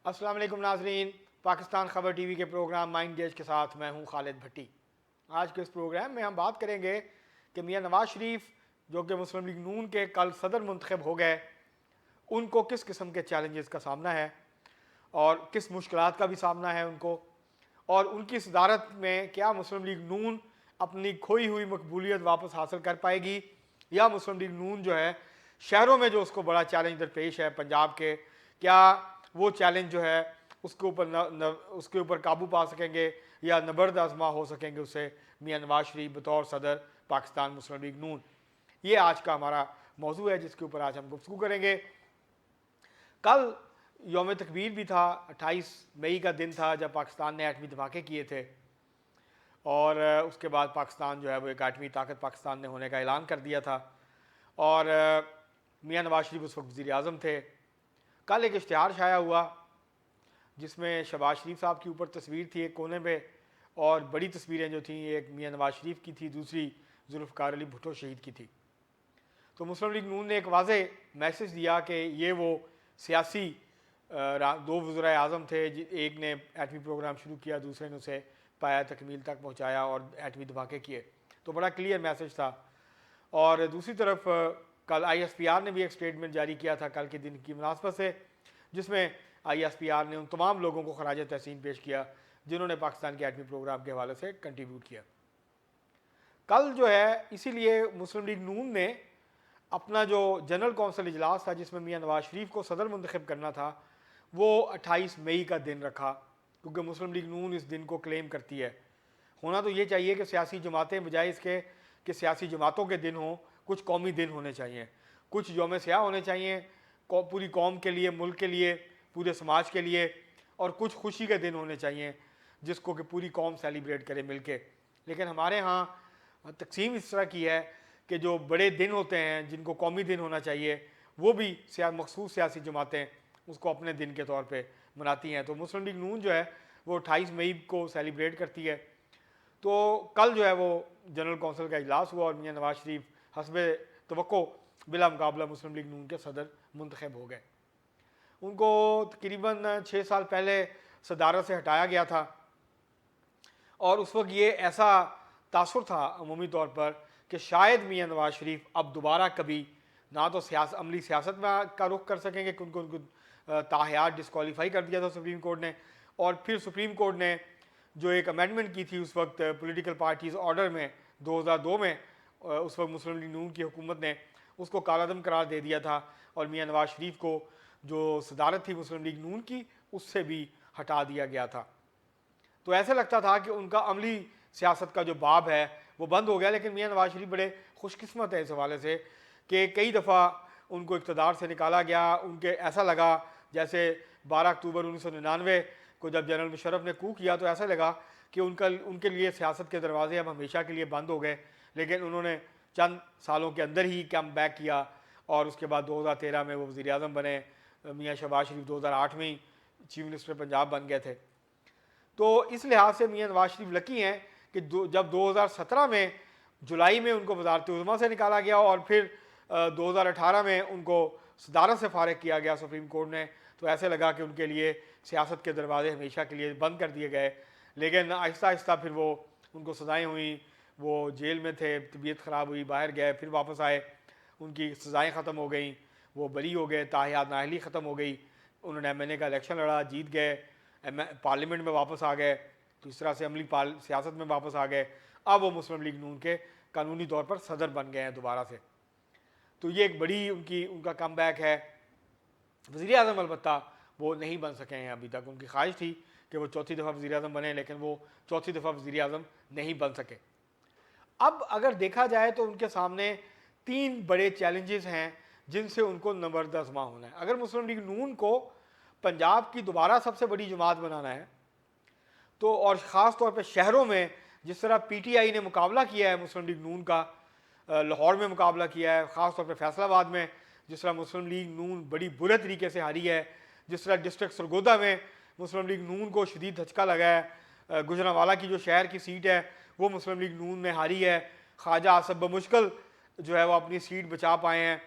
अस्सलाम वालेकुम नाजरीन, पाकिस्तान खबर टीवी के प्रोग्राम माइंड गेज के साथ मैं हूं खालिद भट्टी। आज के इस प्रोग्राम में हम बात करेंगे कि मियां नवाज शरीफ जो कि मुस्लिम लीग नून के कल सदर मुंतखब हो गए, उनको किस किस्म के चैलेंजेस का सामना है और किस मुश्किलात का भी सामना है उनको, और उनकी सदारत में क्या मुस्लिम लीग नून अपनी खोई हुई मकबूलियत वापस हासिल कर पाएगी, या मुस्लिम लीग नून जो है शहरों में जो उसको बड़ा चैलेंज दरपेश है पंजाब के, क्या वो चैलेंज जो है उसके ऊपर काबू पा सकेंगे या नबर्द आजमा हो सकेंगे उससे मियां नवाज शरीफ बतौर सदर पाकिस्तान मुस्लिम लीग नून। ये आज का हमारा मौजू है जिसके ऊपर आज हम गुफ्तगू करेंगे। कल यौम तकबीर भी था, 28 मई का दिन था जब पाकिस्तान ने एटमी धमाके किए थे, और उसके बाद पाकिस्तान जो है वो एक एटमी ताकत पाकिस्तान ने होने का ऐलान कर दिया था। और मियां नवाज शरीफ उस वक्त वज़ीर आज़म थे। कल एक इश्तिहार शाया हुआ जिसमें शहबाज शरीफ साहब की ऊपर तस्वीर थी एक कोने पे, और बड़ी तस्वीरें जो थी एक मियां नवाज शरीफ की थी, दूसरी जुल्फ़िकार अली भुट्टो शहीद की थी। तो मुस्लिम लीग नून ने एक वाज़े मैसेज दिया कि ये वो सियासी दो वज़ीर आज़म थे, एक ने एटमी प्रोग्राम शुरू किया, दूसरे ने उसे पाया तकमील तक पहुँचाया और एटमी धमाके किए। तो बड़ा क्लियर मैसेज था। और दूसरी तरफ कल ISPR ने भी एक स्टेटमेंट जारी किया था कल के दिन की मुनासबत से, जिसमें ISPR ने उन तमाम लोगों को खराज तहसीन पेश किया जिन्होंने पाकिस्तान के एटमी प्रोग्राम के हवाले से कंट्रीब्यूट किया। कल जो है इसीलिए मुस्लिम लीग नून ने अपना जो जनरल कौंसिल इजलास था जिसमें मियां नवाज शरीफ को सदर मुंतखब करना था, वो 28 मई का दिन रखा, क्योंकि मुस्लिम लीग नून इस दिन को क्लेम करती है। होना तो ये चाहिए कि सियासी जमातें बजाय इसके कि सियासी जमातों के दिन हों, कुछ कौमी दिन होने चाहिए, कुछ यौम स्याह होने चाहिए पूरी कौम के लिए, मुल्क के लिए, पूरे समाज के लिए, और कुछ खुशी के दिन होने चाहिए जिसको कि पूरी कौम सेलिब्रेट करे मिल के। लेकिन हमारे यहाँ तकसीम इस तरह की है कि जो बड़े दिन होते हैं जिनको कौमी दिन होना चाहिए, वो भी मखसूस सियासी जमातें उसको अपने दिन के तौर पर मनाती हैं। तो मुस्लिम लीग नून जो है वो 28 मई को सेलिब्रेट करती है। तो कल जो है वो जनरल कौंसिल का इजलास हुआ और मियां नवाज शरीफ हस्बे तवक्को बिला मुकाबला मुस्लिम लीग नून के सदर मुंतखब हो गए। उनको तकरीबन 6 साल पहले सदारत से हटाया गया था, और उस वक्त ये ऐसा तासुर था अमूमी तौर पर कि शायद मियां नवाज शरीफ अब दोबारा कभी ना तो अमली सियासत में का रुख कर सकेंगे, कि उनको ताहयात डिस्क्वालीफाई कर दिया था सुप्रीम कोर्ट ने, और फिर सुप्रीम कोर्ट ने जो एक अमेंडमेंट की थी उस वक्त पॉलिटिकल पार्टीज़ ऑर्डर में 2002 में, उस वक्त मुस्लिम लीग नून की हुकूमत ने उसको कालादम करार दे दिया था, और मियां नवाज शरीफ को जो सदारत थी मुस्लिम लीग नून की उससे भी हटा दिया गया था। तो ऐसे लगता था कि उनका अमली सियासत का जो बाब है वो बंद हो गया। लेकिन मियां नवाज शरीफ बड़े खुशकिस्मत है इस हवाले से कि कई दफ़ा उनको इक़्तिदार से निकाला गया। उनके ऐसा लगा जैसे 12 अक्टूबर 1999 को जब जनरल मुशर्रफ ने कू किया, तो ऐसा लगा कि उनके लिए सियासत के दरवाजे अब हमेशा के लिए बंद हो गए। लेकिन उन्होंने चंद सालों के अंदर ही कम बैक किया, और उसके बाद 2013 में वो वज़ीर आज़म बने। मियां शहबाज शरीफ 2008 में ही चीफ मिनिस्टर पंजाब बन गए थे। तो इस लिहाज से मियां नवाज शरीफ लकी हैं कि जब 2017 में जुलाई में उनको वज़ारत उज़्मा से निकाला गया और फिर 2018 में उनको सदारत से फारिग किया गया सुप्रीम कोर्ट ने, तो ऐसे लगा कि उनके लिए सियासत के दरवाजे हमेशा के लिए बंद कर दिए गए। लेकिन आहिस्ता आहिस्ता फिर वो उनको सज़ाएँ हुई, वो जेल में थे, तबीयत ख़राब हुई, बाहर गए, फिर वापस आए, उनकी सज़ाएँ ख़त्म हो गई, वो बरी हो गए, ताहयात नाअहली ख़त्म हो गई, उन्होंने MNA का इलेक्शन लड़ा, जीत गए, पार्लियामेंट में वापस आ गए, तो इस तरह से अमली सियासत में वापस आ गए। अब वो मुस्लिम लीग नून के कानूनी तौर पर सदर बन गए हैं दोबारा से। तो ये एक बड़ी उनका कम बैक है। वज़ीर आज़म अलबत्ता वो नहीं बन सके हैं अभी तक। उनकी ख्वाहिश थी कि वो चौथी दफ़ा वज़ीर आज़म बने, लेकिन वो चौथी दफ़ा वज़ीर आज़म नहीं बन सके। अब अगर देखा जाए तो उनके सामने 3 बड़े चैलेंजेस हैं जिनसे उनको नबर्द आज़मा होना है। अगर मुस्लिम लीग नून को पंजाब की दोबारा सबसे बड़ी जमात बनाना है, तो और ख़ास तौर पर शहरों में जिस तरह PTI ने मुकाबला किया है मुस्लिम लीग नून का, लाहौर में मुकाबला किया है, ख़ास तौर पर फैसलाबाद में जिस तरह मुस्लिम लीग नून बड़ी बुरे तरीके से हारी है, जिस तरह डिस्ट्रिक्ट सरगोदा में मुस्लिम लीग नून को शदीद धचका लगा है, गुजरांवाला की जो शहर की सीट है वो मुस्लिम लीग नून ने हारी है, ख्वाजा आसफ बमुश्किल जो है वो अपनी सीट बचा पाए हैं।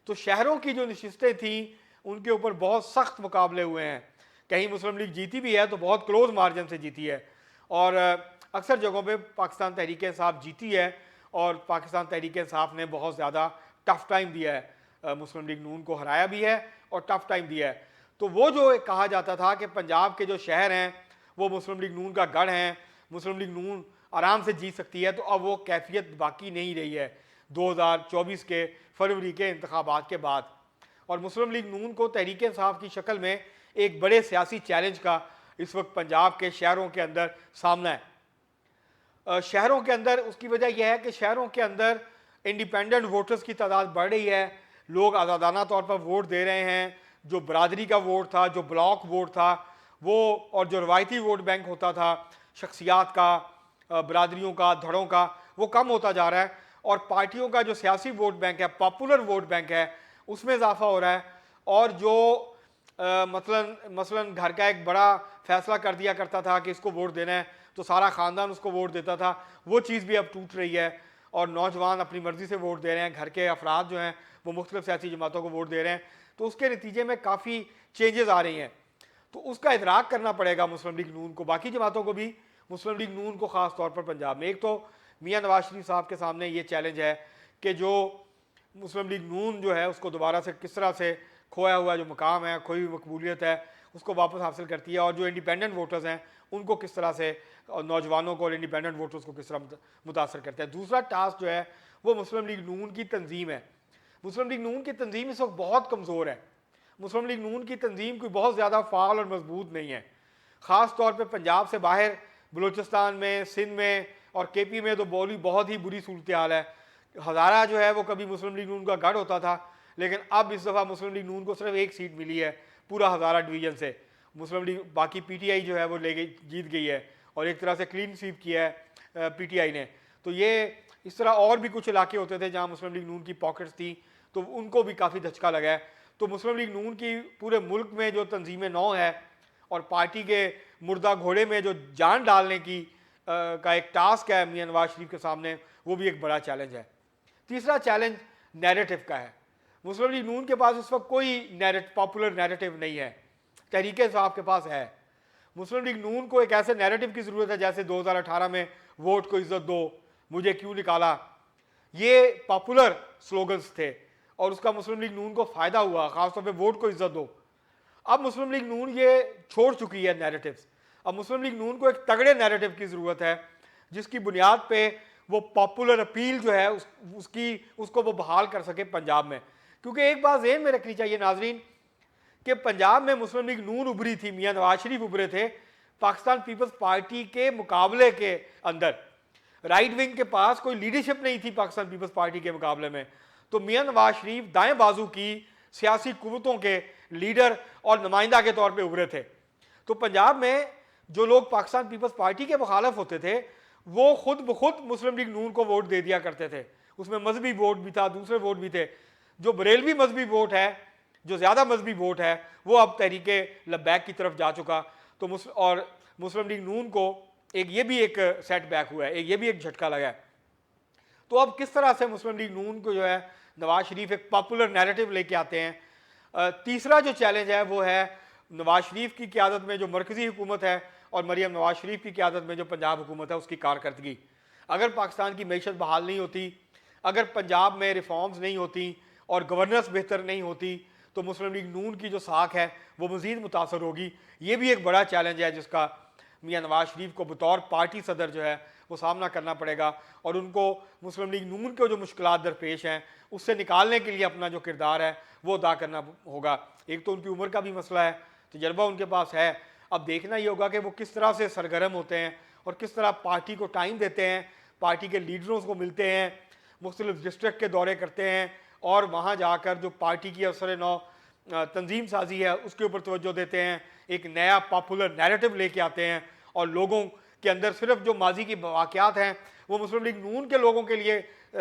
तो शहरों की जो नशिस्तें थीं उनके ऊपर बहुत सख्त मुकाबले हुए हैं। कहीं मुस्लिम लीग जीती भी है तो बहुत क्लोज मार्जिन से जीती है, और अक्सर जगहों पे पाकिस्तान तहरीक इंसाफ जीती है, और पाकिस्तान तहरीक इंसाफ ने बहुत ज़्यादा टफ टाइम दिया है, मुस्लिम लीग नून को हराया भी है और टफ टाइम दिया है। तो वो जो कहा जाता था कि पंजाब के जो शहर हैं वो मुस्लिम लीग नून का गढ़ हैं, मुस्लिम लीग नून आराम से जीत सकती है, तो अब वो कैफियत बाकी नहीं रही है 2024 के फरवरी के इंतखाबात के बाद। और मुस्लिम लीग नून को तहरीक इंसाफ की शक्ल में एक बड़े सियासी चैलेंज का इस वक्त पंजाब के शहरों के अंदर सामना है। शहरों के अंदर उसकी वजह यह है कि शहरों के अंदर इंडिपेंडेंट वोटर्स की तादाद बढ़ रही है, लोग आज़ादाना तौर पर वोट दे रहे हैं। जो बरादरी का वोट था, जो ब्लॉक वोट था वो, और जो रवायती वोट बैंक होता था शख्सियात का, बरादरियों का, धड़ों का, वो कम होता जा रहा है, और पार्टियों का जो सियासी वोट बैंक है, पॉपुलर वोट बैंक है, उसमें इजाफा हो रहा है। और जो मसलन घर का एक बड़ा फैसला कर दिया करता था कि इसको वोट देना है तो सारा ख़ानदान उसको वोट देता था, वो चीज़ भी अब टूट रही है, और नौजवान अपनी मर्ज़ी से वोट दे रहे हैं, घर के अफराद जो हैं वो मुख्तलिफ सियासी जमातों को वोट दे रहे हैं, तो उसके नतीजे में काफ़ी चेंजेस आ रही हैं। तो उसका इदराक करना पड़ेगा मुस्लिम लीग नून को, बाकी जमातों को भी, मुस्लिम लीग नून को ख़ास तौर पर पंजाब में। एक तो मियाँ नवाज शरीफ साहब के सामने ये चैलेंज है कि जो मुस्लिम लीग नून जो है उसको दोबारा से किस तरह से खोया हुआ जो मकाम है, खोई हुई मकबूलियत है, उसको वापस हासिल करती है, और जो इंडिपेंडेंट वोटर्स हैं उनको किस तरह से, और नौजवानों को और इंडिपेंडेंट वोटर्स को किस तरह मुतासर करता है। दूसरा टास्क जो है वो मुस्लिम लीग नून की तंजीम है। मुस्लिम लीग नून की तंजीम इस वक्त बहुत कमज़ोर है। मुस्लिम लीग नून की तंजीम कोई बहुत ज़्यादा फ़ाल और मजबूत नहीं है, ख़ास तौर पर पंजाब से बाहर बलूचिस्तान में, सिंध में और KP में तो बहुत ही बुरी सूरत हाल है। हज़ारा जो है वो कभी मुस्लिम लीग नून का गढ़ होता था, लेकिन अब इस दफ़ा मुस्लिम लीग नून को सिर्फ एक सीट मिली है पूरा हज़ारा डिवीज़न से। मुस्लिम लीग, बाकी PTI जो है वो ले गई, जीत गई है, और एक तरह से क्लीन स्वीप किया है PTI ने। तो ये इस तरह और भी कुछ इलाके होते थे जहाँ मुस्लिम लीग नून की पॉकेट्स थी, तो उनको भी काफ़ी धचका लगा है। तो मुस्लिम लीग नून की पूरे मुल्क में जो तंजीम नौ है, और पार्टी के मुर्दा घोड़े में जो जान डालने की का एक टास्क है मियां नवाज शरीफ के सामने, वो भी एक बड़ा चैलेंज है। तीसरा चैलेंज नैरेटिव का है। मुस्लिम लीग नून के पास इस वक्त कोई पॉपुलर नैरेटिव नहीं है, तहरीक इंसाफ के पास है। मुस्लिम लीग नून को एक ऐसे नैरेटिव की ज़रूरत है जैसे 2018 में वोट को इज्जत दो, मुझे क्यों निकाला, ये पॉपुलर स्लोगन्स थे, और उसका मुस्लिम लीग नून को फ़ायदा हुआ, ख़ासतौर पर वोट को इज्जत दो। अब मुस्लिम लीग नून ये छोड़ चुकी है नैरेटिव्स। अब मुस्लिम लीग नून को एक तगड़े नैरेटिव की ज़रूरत है, जिसकी बुनियाद पे वो पॉपुलर अपील जो है उसको वो बहाल कर सके पंजाब में। क्योंकि एक बात ज़हन में रखनी चाहिए नाजरीन कि पंजाब में मुस्लिम लीग नून उभरी थी, मियाँ नवाज शरीफ उभरे थे पाकिस्तान पीपल्स पार्टी के मुकाबले के अंदर। राइट विंग के पास कोई लीडरशिप नहीं थी पाकिस्तान पीपल्स पार्टी के मुकाबले में, तो मियाँ नवाज शरीफ दाएं बाजू की सियासी कुव्वतों के लीडर और नुमाइंदा के तौर पे उभरे थे। तो पंजाब में जो लोग पाकिस्तान पीपल्स पार्टी के मुखालफ होते थे वो खुद ब खुद मुस्लिम लीग नून को वोट दे दिया करते थे। उसमें मजहबी वोट भी था, दूसरे वोट भी थे। जो बरेलवी मजहबी वोट है, जो ज़्यादा मजहबी वोट है, वो अब तहरीके लब्बैक की तरफ जा चुका। तो मुस्लिम लीग नून को ये भी एक सेटबैक हुआ है, ये भी एक झटका लगा है। तो अब किस तरह से मुस्लिम लीग नून को जो है नवाज शरीफ एक पॉपुलर नैरेटिव लेके आते हैं। तीसरा जो चैलेंज है वो है नवाज शरीफ की क़यादत में जो मरकज़ी हुकूमत है और मरीम नवाज शरीफ की क़यादत में जो पंजाब हुकूमत है उसकी कारकर्दगी। अगर पाकिस्तान की मैशत बहाल नहीं होती, अगर पंजाब में रिफॉर्म्स नहीं होती और गवर्नेंस बेहतर नहीं होती, तो मुस्लिम लीग नून की जो साख है वो मज़ीद मुतासर होगी। ये भी एक बड़ा चैलेंज है जिसका मियाँ नवाज शरीफ को बतौर पार्टी सदर जो है वो सामना करना पड़ेगा, और उनको मुस्लिम लीग नून के जो मुश्किलात दरपेश हैं उससे निकालने के लिए अपना जो किरदार है वो अदा करना होगा। एक तो उनकी उम्र का भी मसला है, तजर्बा उनके पास है। अब देखना ये होगा कि वो किस तरह से सरगर्म होते हैं और किस तरह पार्टी को टाइम देते हैं, पार्टी के लीडरों को मिलते हैं, मुख्तलिफ डिस्ट्रिक्ट के दौरे करते हैं, और वहाँ जाकर जो पार्टी की असर नौ तंजीम साजी है उसके ऊपर तवज्जो देते हैं, एक नया पॉपुलर नैरेटिव लेके आते हैं, और लोगों के अंदर सिर्फ जो माजी की वाक़यात हैं वो मुस्लिम लीग नून के लोगों के लिए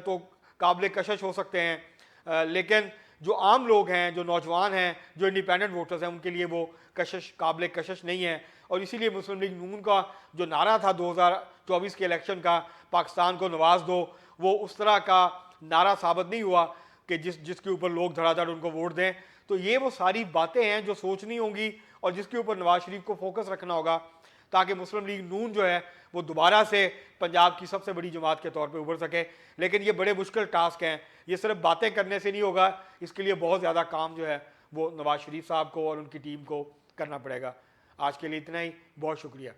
तो काबिल कशिश हो सकते हैं, लेकिन जो आम लोग हैं, जो नौजवान हैं, जो इंडिपेंडेंट वोटर्स हैं, उनके लिए वो काबिल कशिश नहीं है। और इसीलिए मुस्लिम लीग नून का जो नारा था 2024 के इलेक्शन का, पाकिस्तान को नवाज दो, वो उस तरह का नारा साबित नहीं हुआ कि जिसके ऊपर लोग धड़ाधड़ उनको वोट दें। तो ये वो सारी बातें हैं जो सोचनी होंगी और जिसके ऊपर नवाज शरीफ को फोकस रखना होगा ताकि मुस्लिम लीग नून जो है वो दोबारा से पंजाब की सबसे बड़ी जमात के तौर पे उभर सके। लेकिन ये बड़े मुश्किल टास्क हैं, ये सिर्फ बातें करने से नहीं होगा, इसके लिए बहुत ज़्यादा काम जो है वो नवाज शरीफ साहब को और उनकी टीम को करना पड़ेगा। आज के लिए इतना ही, बहुत शुक्रिया।